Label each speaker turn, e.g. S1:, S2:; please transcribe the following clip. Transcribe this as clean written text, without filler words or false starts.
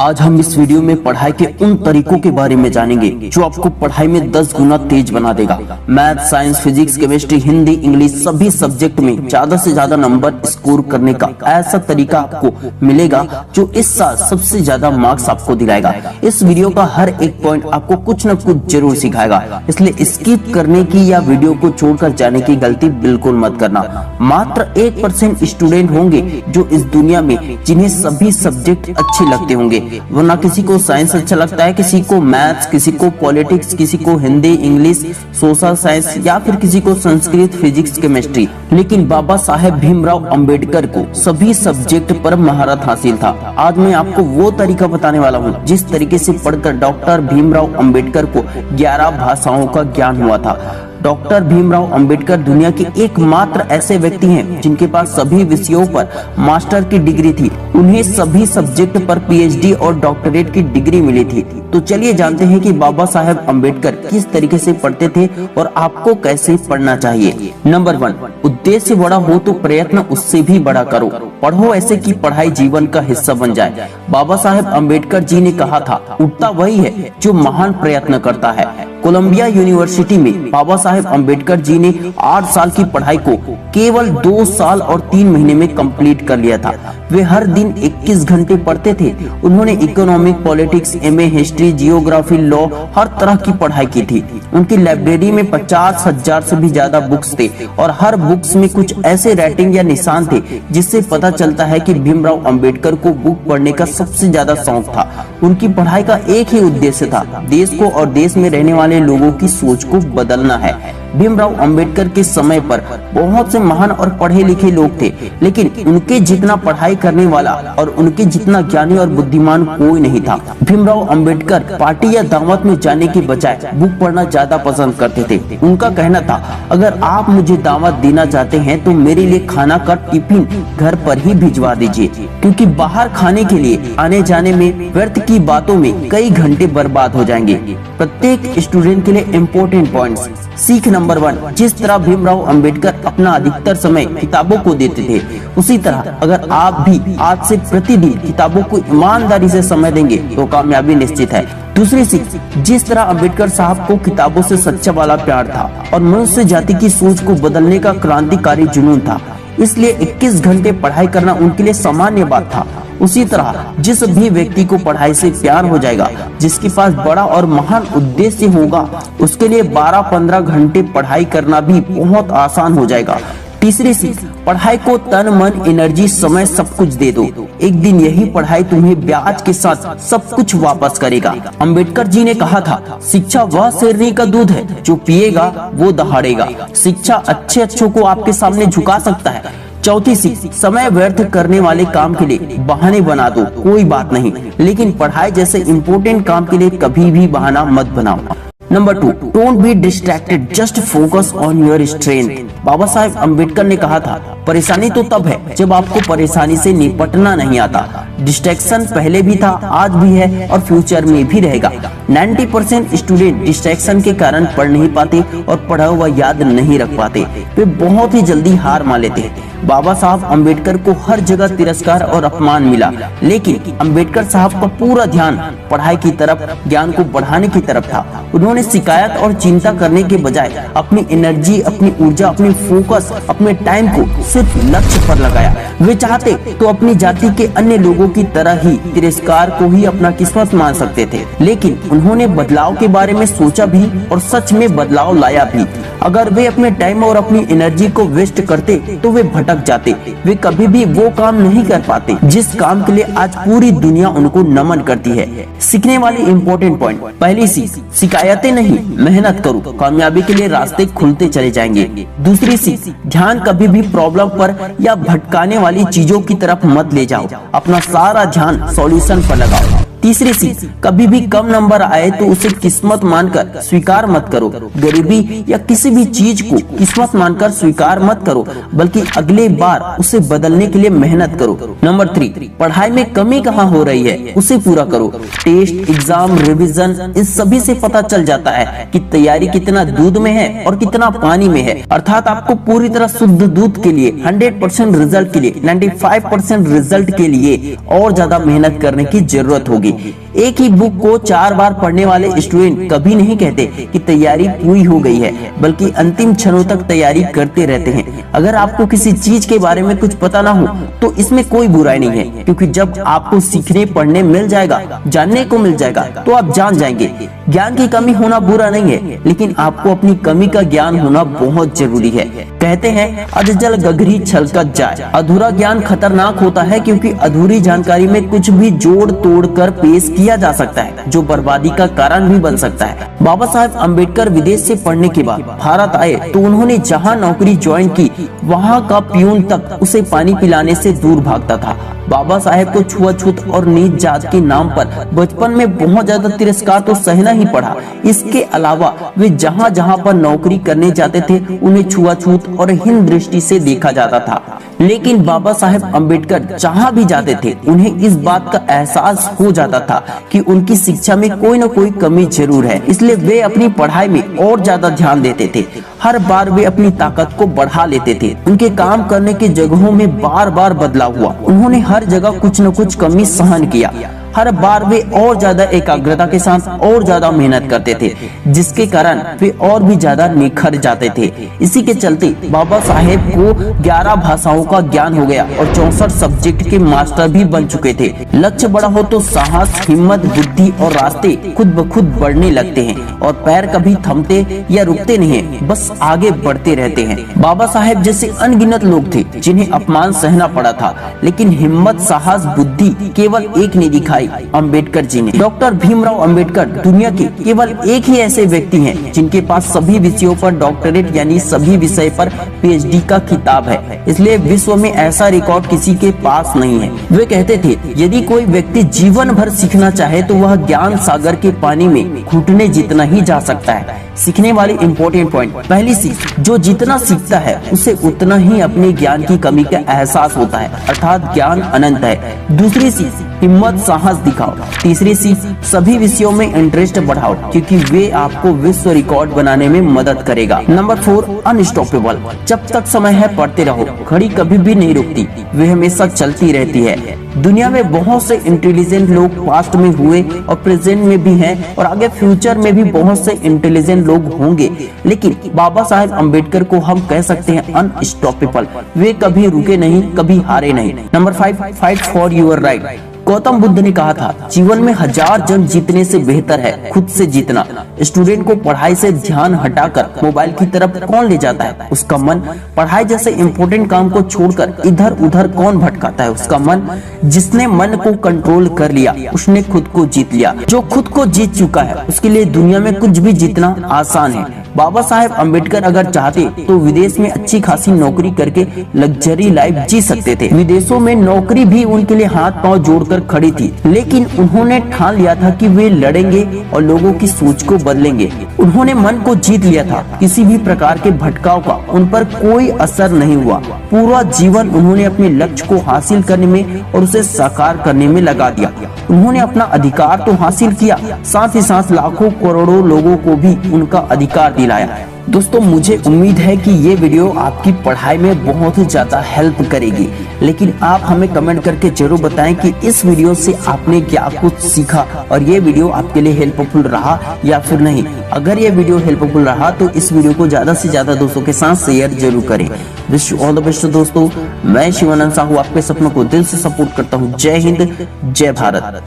S1: आज हम इस वीडियो में पढ़ाई के उन तरीकों के बारे में जानेंगे जो आपको पढ़ाई में 10 गुना तेज बना देगा। Math, science, physics, chemistry, Hindi, English सभी सब्जेक्ट में ज्यादा से ज्यादा नंबर स्कोर करने का ऐसा तरीका आपको मिलेगा जो इस साल सबसे ज्यादा मार्क्स आपको दिलाएगा। इस वीडियो का हर एक पॉइंट आपको कुछ न कुछ जरूर सिखाएगा, इसलिए स्किप करने की या वीडियो को छोड़कर जाने की गलती बिल्कुल मत करना। मात्र 1% स्टूडेंट होंगे जो इस दुनिया में जिन्हें सभी सब्जेक्ट अच्छे लगते होंगे, वरना किसी को साइंस अच्छा लगता है, किसी को मैथ्स, किसी को पॉलिटिक्स, किसी को हिंदी, इंग्लिश, सोशल साइंस या फिर किसी को संस्कृत, फिजिक्स, केमिस्ट्री। लेकिन बाबा साहेब भीमराव अंबेडकर को सभी सब्जेक्ट पर महारत हासिल था। आज मैं आपको वो तरीका बताने वाला हूँ जिस तरीके से पढ़कर डॉक्टर भीमराव अंबेडकर को 11 भाषाओं का ज्ञान हुआ था। डॉक्टर भीमराव अंबेडकर दुनिया के एकमात्र ऐसे व्यक्ति हैं जिनके पास सभी विषयों पर मास्टर की डिग्री थी। उन्हें सभी सब्जेक्ट पर पीएचडी और डॉक्टरेट की डिग्री मिली थी। तो चलिए जानते हैं कि बाबा साहेब अंबेडकर किस तरीके से पढ़ते थे और आपको कैसे पढ़ना चाहिए। नंबर 1, उद्देश्य बड़ा हो तो प्रयत्न उससे भी बड़ा करो। पढ़ो ऐसे कि पढ़ाई जीवन का हिस्सा बन जाए। बाबा साहेब अंबेडकर जी ने कहा था, उठता वही है जो महान प्रयत्न करता है। कोलंबिया यूनिवर्सिटी में बाबा साहेब अंबेडकर जी ने 8 साल की पढ़ाई को केवल 2 साल और 3 महीने में कंप्लीट कर लिया था। वे हर दिन 21 घंटे पढ़ते थे। उन्होंने economic, politics, MA, history, geography, law हर तरह की पढ़ाई की थी। उनकी लाइब्रेरी में 50,000 से भी ज्यादा बुक्स थे और हर बुक्स में कुछ ऐसे राइटिंग या निशान थे जिससे पता चलता है कि भीमराव अंबेडकर को बुक पढ़ने का सबसे ज्यादा शौक था। उनकी पढ़ाई का एक ही उद्देश्य था, देश को और देश में रहने वाले लोगों की सोच को बदलना है। भीमराव अंबेडकर के समय पर बहुत से महान और पढ़े लिखे लोग थे, लेकिन उनके जितना पढ़ाई करने वाला और उनके जितना ज्ञानी और बुद्धिमान कोई नहीं था। भीमराव अंबेडकर पार्टी या दावत में जाने के बजाय बुक पढ़ना ज्यादा पसंद करते थे। उनका कहना था, अगर आप मुझे दावत देना चाहते हैं तो मेरे लिए खाना का टिफिन घर पर ही भिजवा दीजिए, क्योंकि बाहर खाने के लिए आने जाने में व्यर्थ की बातों में कई घंटे बर्बाद हो जाएंगे। प्रत्येक स्टूडेंट के लिए इम्पोर्टेंट पॉइंट्स। सीख नंबर 1, जिस तरह भीमराव अंबेडकर अपना अधिकतर समय किताबों को देते थे, उसी तरह अगर आप भी आज से प्रतिदिन किताबों को ईमानदारी से समय देंगे तो कामयाबी निश्चित है। दूसरी सीख, जिस तरह अंबेडकर साहब को किताबों से सच्चा वाला प्यार था और मनुष्य जाति की सोच को बदलने का क्रांतिकारी जुनून था, इसलिए 21 घंटे पढ़ाई करना उनके लिए सामान्य बात था। उसी तरह जिस भी व्यक्ति को पढ़ाई से प्यार हो जाएगा, जिसके पास बड़ा और महान उद्देश्य होगा, उसके लिए 12-15 घंटे पढ़ाई करना भी बहुत आसान हो जाएगा। तीसरी सीख, पढ़ाई को तन, मन, एनर्जी, समय सब कुछ दे दो। एक दिन यही पढ़ाई तुम्हें ब्याज के साथ सब कुछ वापस करेगा। अंबेडकर जी ने कहा था, शिक्षा वह शेरनी का दूध है जो पिएगा वो दहाड़ेगा। शिक्षा अच्छों को आपके सामने झुका सकता है। चौथी सीख, समय व्यर्थ करने वाले काम के लिए बहाने बना दो, कोई बात नहीं, लेकिन पढ़ाई जैसे इम्पोर्टेंट काम के लिए कभी भी बहाना मत बनाओ। Number 2, don't be distracted, just focus on your strength. Baba Saheb Ambedkar ने कहा था, परेशानी तो तब है जब आपको परेशानी से निपटना नहीं आता। डिस्ट्रैक्शन पहले भी था, आज भी है और फ्यूचर में भी रहेगा। 90% स्टूडेंट डिस्ट्रैक्शन के कारण पढ़ नहीं पाते और पढ़ा हुआ याद नहीं रख पाते। वे बहुत ही जल्दी हार मान लेते हैं। बाबा साहब अंबेडकर को हर जगह तिरस्कार और अपमान मिला, लेकिन अंबेडकर साहब का पूरा ध्यान पढ़ाई की तरफ, ज्ञान को बढ़ाने की तरफ था। उन्होंने शिकायत और चिंता करने के बजाय अपनी एनर्जी, अपनी ऊर्जा, अपनी फोकस, अपने टाइम को सिर्फ लक्ष्य पर लगाया। वे चाहते तो अपनी जाति के अन्य लोगों की तरह ही तिरस्कार को ही अपना किस्मत मान सकते थे, लेकिन उन्होंने बदलाव के बारे में सोचा भी और सच में बदलाव लाया भी। अगर वे अपने टाइम और अपनी एनर्जी को वेस्ट करते तो वे भटक जाते। वे कभी भी वो काम नहीं कर पाते जिस काम के लिए आज पूरी दुनिया उनको नमन करती है। सीखने वाले इम्पोर्टेंट पॉइंट। पहली सीख, शिकायतें नहीं, मेहनत करो, कामयाबी के लिए रास्ते खुलते चले जाएंगे। दूसरी सीख, ध्यान कभी भी प्रॉब्लम पर या भटकाने वाली चीजों की तरफ मत ले जाओ, अपना सारा ध्यान सॉल्यूशन पर लगाओ। तीसरी सीख, कभी भी कम नंबर आए तो उसे किस्मत मानकर स्वीकार मत करो। गरीबी या किसी भी चीज को किस्मत मानकर स्वीकार मत करो, बल्कि अगले बार उसे बदलने के लिए मेहनत करो। नंबर 3, पढ़ाई में कमी कहाँ हो रही है उसे पूरा करो। टेस्ट, एग्जाम, रिवीजन, इन सभी से पता चल जाता है कि तैयारी कितना दूध में है और कितना पानी में है। अर्थात आपको पूरी तरह शुद्ध दूध के लिए 100% रिजल्ट के लिए 95% रिजल्ट के लिए और ज्यादा मेहनत करने की जरूरत होगी। होगी। एक ही बुक को 4 बार पढ़ने वाले स्टूडेंट कभी नहीं कहते कि तैयारी पूरी हो गई है, बल्कि अंतिम क्षणों तक तैयारी करते रहते हैं। अगर आपको किसी चीज के बारे में कुछ पता ना हो तो इसमें कोई बुराई नहीं है, क्योंकि जब आपको सीखने पढ़ने मिल जाएगा, जानने को मिल जाएगा, तो आप जान जाएंगे। ज्ञान की कमी होना बुरा नहीं है, लेकिन आपको अपनी कमी का ज्ञान होना बहुत जरूरी है। कहते हैं अधजल गगरी छलकत जाए। अधूरा ज्ञान खतरनाक होता है, क्योंकि अधूरी जानकारी में कुछ भी जोड़ तोड़ कर पेश किया जा सकता है, जो बर्बादी का कारण भी बन सकता है। बाबा साहेब अम्बेडकर विदेश से पढ़ने के बाद भारत आए तो उन्होंने जहां नौकरी ज्वाइन की, वहां का पियून तक उसे पानी पिलाने से दूर भागता था। बाबा साहेब को छुआछूत और नीच जात के नाम पर बचपन में बहुत ज्यादा तिरस्कार तो सहना ही पड़ा। इसके अलावा वे जहां जहां पर नौकरी करने जाते थे, उन्हें छुआछूत और हीन दृष्टि से देखा जाता था। लेकिन बाबा साहेब अम्बेडकर जहां भी जाते थे, उन्हें इस बात का एहसास हो जाता था कि उनकी शिक्षा में कोई न कोई कमी जरूर है। इसलिए वे अपनी पढ़ाई में और ज्यादा ध्यान देते थे। हर बार वे अपनी ताकत को बढ़ा लेते थे। उनके काम करने की जगहों में बार बार बदलाव हुआ। उन्होंने हर जगह कुछ न कुछ कमी सहन किया। हर बार वे और ज्यादा एकाग्रता के साथ और ज्यादा मेहनत करते थे, जिसके कारण वे और भी ज्यादा निखर जाते थे। इसी के चलते बाबा साहेब को 11 भाषाओं का ज्ञान हो गया और 64 सब्जेक्ट के मास्टर भी बन चुके थे। लक्ष्य बड़ा हो तो साहस, हिम्मत, बुद्धि और रास्ते खुद ब खुद बढ़ने लगते हैं, और पैर कभी थमते या रुकते नहीं है, बस आगे बढ़ते रहते हैं। बाबा साहेब जैसे अनगिनत लोग थे जिन्हें अपमान सहना पड़ा था, लेकिन हिम्मत, साहस, बुद्धि केवल एक ने दिखाई, अंबेडकर जी ने। डॉक्टर भीमराव अंबेडकर दुनिया के केवल एक ही ऐसे व्यक्ति हैं जिनके पास सभी विषयों पर डॉक्टरेट यानी सभी विषय पर पीएचडी का खिताब है। इसलिए विश्व में ऐसा रिकॉर्ड किसी के पास नहीं है। वे कहते थे, यदि कोई व्यक्ति जीवन भर सीखना चाहे तो वह ज्ञान सागर के पानी में घुटने जितना ही जा सकता है। सीखने वाले इम्पोर्टेंट पॉइंट। पहली चीज, जो जितना सीखता है उसे उतना ही अपने ज्ञान की कमी का एहसास होता है, अर्थात ज्ञान अनंत है। दूसरी चीज, हिम्मत, साहस दिखाओ। तीसरी चीज, सभी विषयों में इंटरेस्ट बढ़ाओ, क्योंकि वे आपको विश्व रिकॉर्ड बनाने में मदद करेगा। Number 4, unstoppable. जब तक समय है पढ़ते रहो। घड़ी कभी भी नहीं रुकती, वे हमेशा चलती रहती है। दुनिया में बहुत से इंटेलिजेंट लोग पास्ट में हुए और प्रेजेंट में भी हैं, और आगे फ्यूचर में भी बहुत से इंटेलिजेंट लोग होंगे, लेकिन बाबा साहेब अम्बेडकर को हम कह सकते हैं अनस्टॉपेबल। वे कभी रुके नहीं, कभी हारे नहीं। Number 5, fight for your right. Gautam Buddha ने कहा था, जीवन में 1000 जंग जीतने से बेहतर है खुद से जीतना। स्टूडेंट को पढ़ाई से ध्यान हटाकर मोबाइल की तरफ कौन ले जाता है? उसका मन। पढ़ाई जैसे इम्पोर्टेंट काम को छोड़कर इधर उधर कौन भटकाता है? उसका मन। जिसने मन को कंट्रोल कर लिया उसने खुद को जीत लिया। जो खुद को जीत चुका है उसके लिए दुनिया में कुछ भी जीतना आसान है। बाबा साहेब अम्बेडकर अगर चाहते तो विदेश में अच्छी खासी नौकरी करके लग्जरी लाइफ जी सकते थे। विदेशों में नौकरी भी उनके लिए हाथ पांव जोड़कर खड़ी थी, लेकिन उन्होंने ठान लिया था कि वे लड़ेंगे और लोगों की सोच को बदलेंगे। उन्होंने मन को जीत लिया था। किसी भी प्रकार के भटकाव का उन पर कोई असर नहीं हुआ। पूरा जीवन उन्होंने अपने लक्ष्य को हासिल करने में और उसे साकार करने में लगा दिया। उन्होंने अपना अधिकार तो हासिल किया, साथ ही साथ लाखों करोड़ों लोगों को भी उनका अधिकार दिलाया। दोस्तों, मुझे उम्मीद है कि ये वीडियो आपकी पढ़ाई में बहुत ही ज्यादा हेल्प करेगी, लेकिन आप हमें कमेंट करके जरूर बताएं कि इस वीडियो से आपने क्या कुछ सीखा और ये वीडियो आपके लिए हेल्पफुल रहा या फिर नहीं। अगर ये वीडियो हेल्पफुल रहा तो इस वीडियो को ज्यादा से ज्यादा दोस्तों के साथ शेयर जरूर करें। Wish you all the best दोस्तों। मैं शिवानंद साहू आपके सपनों को दिल से सपोर्ट करता हूँ। जय हिंद, जय भारत।